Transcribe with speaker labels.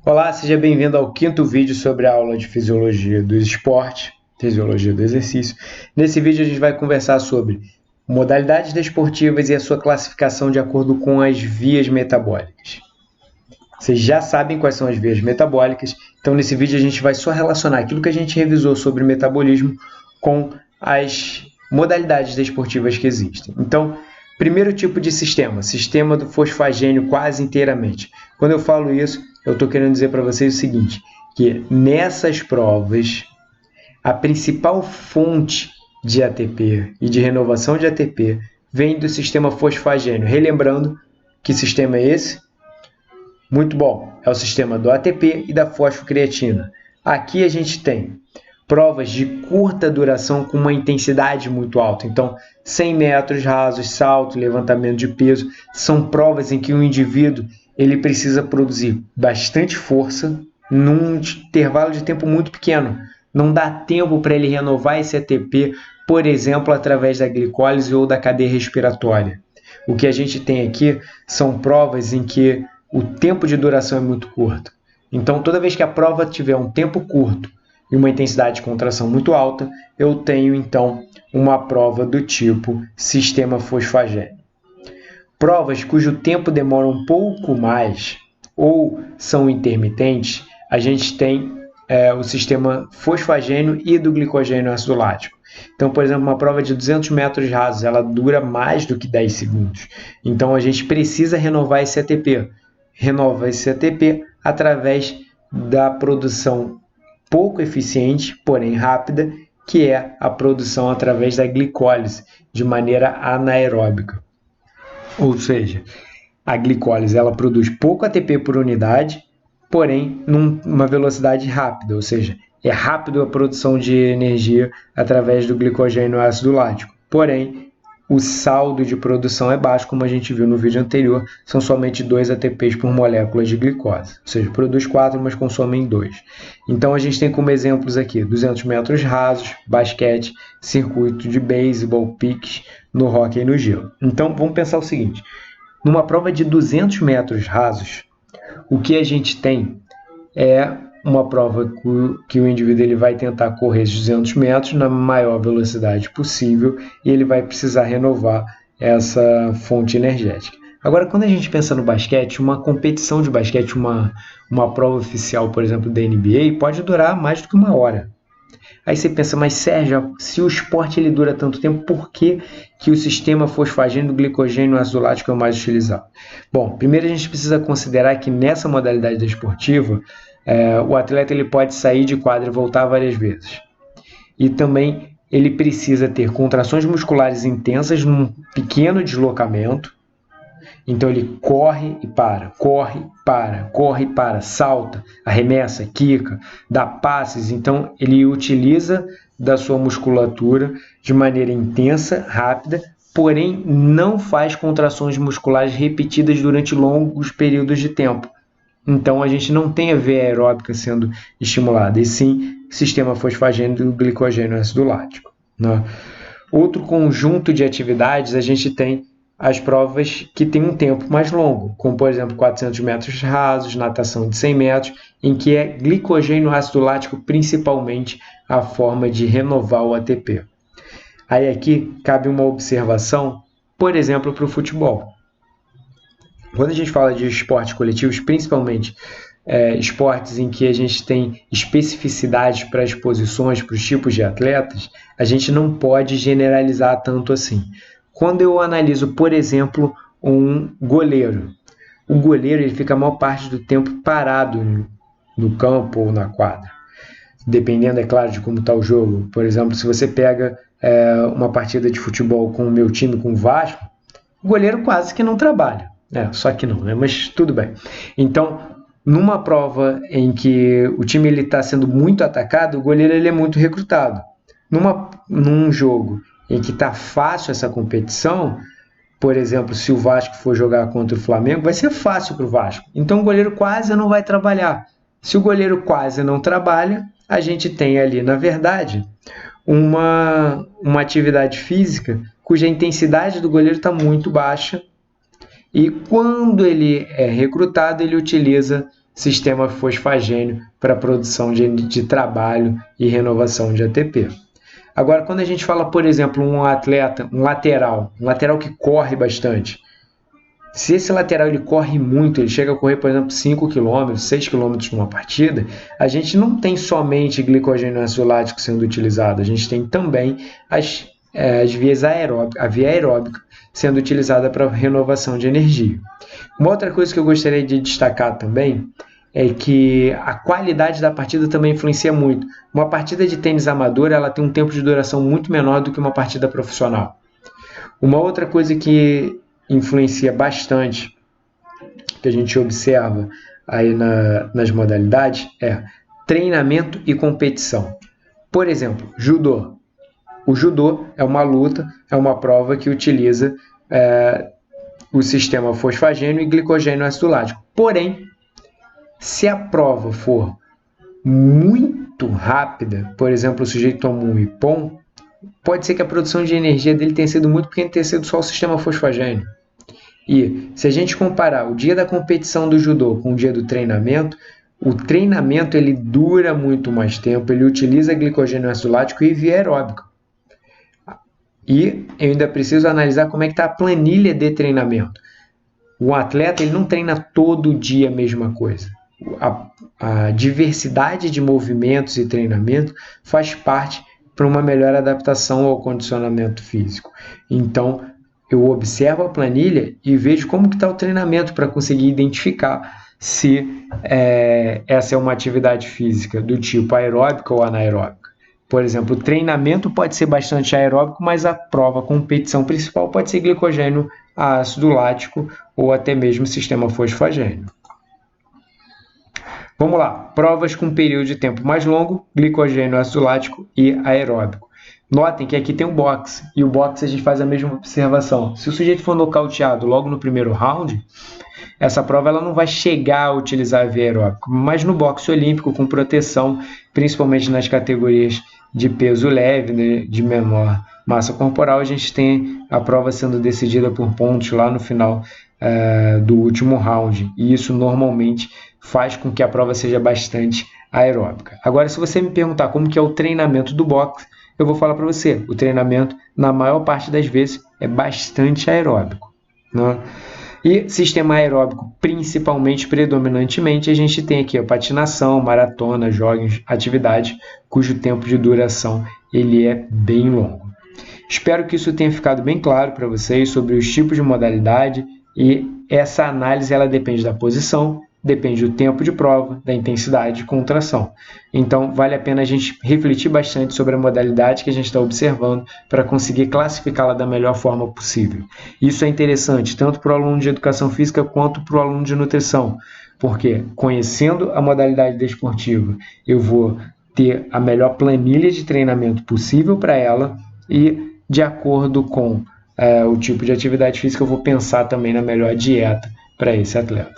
Speaker 1: Olá, seja bem-vindo ao quinto vídeo sobre a aula de Fisiologia do Esporte, Fisiologia do Exercício. Nesse vídeo a gente vai conversar sobre modalidades desportivas e a sua classificação de acordo com as vias metabólicas. Vocês já sabem quais são as vias metabólicas, então nesse vídeo a gente vai só relacionar aquilo que a gente revisou sobre metabolismo com as modalidades desportivas que existem. Então, primeiro tipo de sistema do fosfagênio quase inteiramente. Quando eu falo isso, eu estou querendo dizer para vocês o seguinte, que nessas provas, a principal fonte de ATP e de renovação de ATP vem do sistema fosfagênio. Relembrando, que sistema é esse? Muito bom, é o sistema do ATP e da fosfocreatina. Aqui a gente tem provas de curta duração com uma intensidade muito alta. Então, 100 metros rasos, salto, levantamento de peso, são provas em que o indivíduo ele precisa produzir bastante força num intervalo de tempo muito pequeno. Não dá tempo para ele renovar esse ATP, por exemplo, através da glicólise ou da cadeia respiratória. O que a gente tem aqui são provas em que o tempo de duração é muito curto. Então, toda vez que a prova tiver um tempo curto e uma intensidade de contração muito alta, eu tenho, então, uma prova do tipo sistema fosfagênio. Provas cujo tempo demora um pouco mais ou são intermitentes, a gente tem o sistema fosfagênio e do glicogênio ácido lático. Então, por exemplo, uma prova de 200 metros rasos, ela dura mais do que 10 segundos. Então, a gente precisa renovar esse ATP. Renova esse ATP através da produção pouco eficiente, porém rápida, que é a produção através da glicólise, de maneira anaeróbica. Ou seja, a glicólise ela produz pouco ATP por unidade, porém numa velocidade rápida, ou seja, é rápido a produção de energia através do glicogênio ácido lático. Porém, o saldo de produção é baixo, como a gente viu no vídeo anterior, são somente 2 ATPs por molécula de glicose, ou seja, produz 4, mas consome 2. Então, a gente tem como exemplos aqui 200 metros rasos, basquete, circuito de beisebol, piques, no hóquei e no gelo. Então, vamos pensar o seguinte, numa prova de 200 metros rasos, o que a gente tem é uma prova que o indivíduo ele vai tentar correr esses 200 metros na maior velocidade possível e ele vai precisar renovar essa fonte energética. Agora, quando a gente pensa no basquete, uma competição de basquete, uma prova oficial, por exemplo, da NBA, pode durar mais do que uma hora. Aí você pensa, mas Sérgio, se o esporte ele dura tanto tempo, por que o sistema fosfagênio do glicogênio ácido lático é o mais utilizado? Bom, primeiro a gente precisa considerar que nessa modalidade desportiva, o atleta ele pode sair de quadra e voltar várias vezes. E também ele precisa ter contrações musculares intensas num pequeno deslocamento. Então ele corre e para, corre, para, salta, arremessa, quica, dá passes. Então ele utiliza da sua musculatura de maneira intensa, rápida, porém não faz contrações musculares repetidas durante longos períodos de tempo. Então, a gente não tem a veia aeróbica sendo estimulada, e sim o sistema fosfagênio do glicogênio ácido lático. Né? Outro conjunto de atividades, a gente tem as provas que têm um tempo mais longo, como, por exemplo, 400 metros rasos, natação de 100 metros, em que é glicogênio ácido lático principalmente a forma de renovar o ATP. Aí aqui cabe uma observação, por exemplo, para o futebol. Quando a gente fala de esportes coletivos, principalmente esportes em que a gente tem especificidades para as posições, para os tipos de atletas, a gente não pode generalizar tanto assim. Quando eu analiso, por exemplo, um goleiro, o goleiro ele fica a maior parte do tempo parado no campo ou na quadra, dependendo, é claro, de como está o jogo. Por exemplo, se você pega uma partida de futebol com o meu time, com o Vasco, o goleiro quase que não trabalha. Só que não, né? Mas tudo bem. Então, numa prova em que o time está sendo muito atacado, o goleiro ele é muito recrutado. Num jogo em que está fácil essa competição, por exemplo, se o Vasco for jogar contra o Flamengo, vai ser fácil para o Vasco. Então, o goleiro quase não vai trabalhar. Se o goleiro quase não trabalha, a gente tem ali, na verdade, uma atividade física cuja intensidade do goleiro está muito baixa. E quando ele é recrutado, ele utiliza sistema fosfagênio para produção de trabalho e renovação de ATP. Agora, quando a gente fala, por exemplo, um atleta, um lateral que corre bastante, se esse lateral ele corre muito, ele chega a correr, por exemplo, 5 km, 6 km numa partida, a gente não tem somente glicogênio ácido lático sendo utilizado, a gente tem também as vias aeróbicas, a via aeróbica sendo utilizada para renovação de energia. Uma outra coisa que eu gostaria de destacar também é que a qualidade da partida também influencia muito. Uma partida de tênis amador ela tem um tempo de duração muito menor do que uma partida profissional. Uma outra coisa que influencia bastante, que a gente observa aí nas modalidades, é treinamento e competição. Por exemplo, judô. O judô é uma luta, é uma prova que utiliza o sistema fosfagênio e glicogênio ácido lático. Porém, se a prova for muito rápida, por exemplo, o sujeito toma um ipom, pode ser que a produção de energia dele tenha sido muito pequena, tenha sido só o sistema fosfagênio. E se a gente comparar o dia da competição do judô com o dia do treinamento, o treinamento ele dura muito mais tempo, ele utiliza glicogênio ácido lático e via aeróbica. E eu ainda preciso analisar como é que está a planilha de treinamento. O atleta ele não treina todo dia a mesma coisa. A diversidade de movimentos e treinamento faz parte para uma melhor adaptação ao condicionamento físico. Então, eu observo a planilha e vejo como está o treinamento para conseguir identificar se essa é uma atividade física do tipo aeróbica ou anaeróbica. Por exemplo, o treinamento pode ser bastante aeróbico, mas a prova, a competição principal pode ser glicogênio ácido lático ou até mesmo sistema fosfagênio. Vamos lá, provas com período de tempo mais longo, glicogênio ácido lático e aeróbico. Notem que aqui tem um boxe, e o boxe a gente faz a mesma observação. Se o sujeito for nocauteado logo no primeiro round, essa prova ela não vai chegar a utilizar a via aeróbica, mas no boxe olímpico com proteção, principalmente nas categorias de peso leve, né, de menor massa corporal, a gente tem a prova sendo decidida por pontos lá no final do último round, e isso normalmente faz com que a prova seja bastante aeróbica. Agora, se você me perguntar como que é o treinamento do boxe, eu vou falar para você, o treinamento, na maior parte das vezes, é bastante aeróbico, né? E sistema aeróbico, principalmente, predominantemente, a gente tem aqui a patinação, maratona, jogging, atividade, cujo tempo de duração ele é bem longo. Espero que isso tenha ficado bem claro para vocês sobre os tipos de modalidade, e essa análise ela depende da posição, depende do tempo de prova, da intensidade de contração. Então, vale a pena a gente refletir bastante sobre a modalidade que a gente está observando para conseguir classificá-la da melhor forma possível. Isso é interessante tanto para o aluno de educação física quanto para o aluno de nutrição, porque conhecendo a modalidade desportiva, eu vou ter a melhor planilha de treinamento possível para ela e, de acordo com o tipo de atividade física, eu vou pensar também na melhor dieta para esse atleta.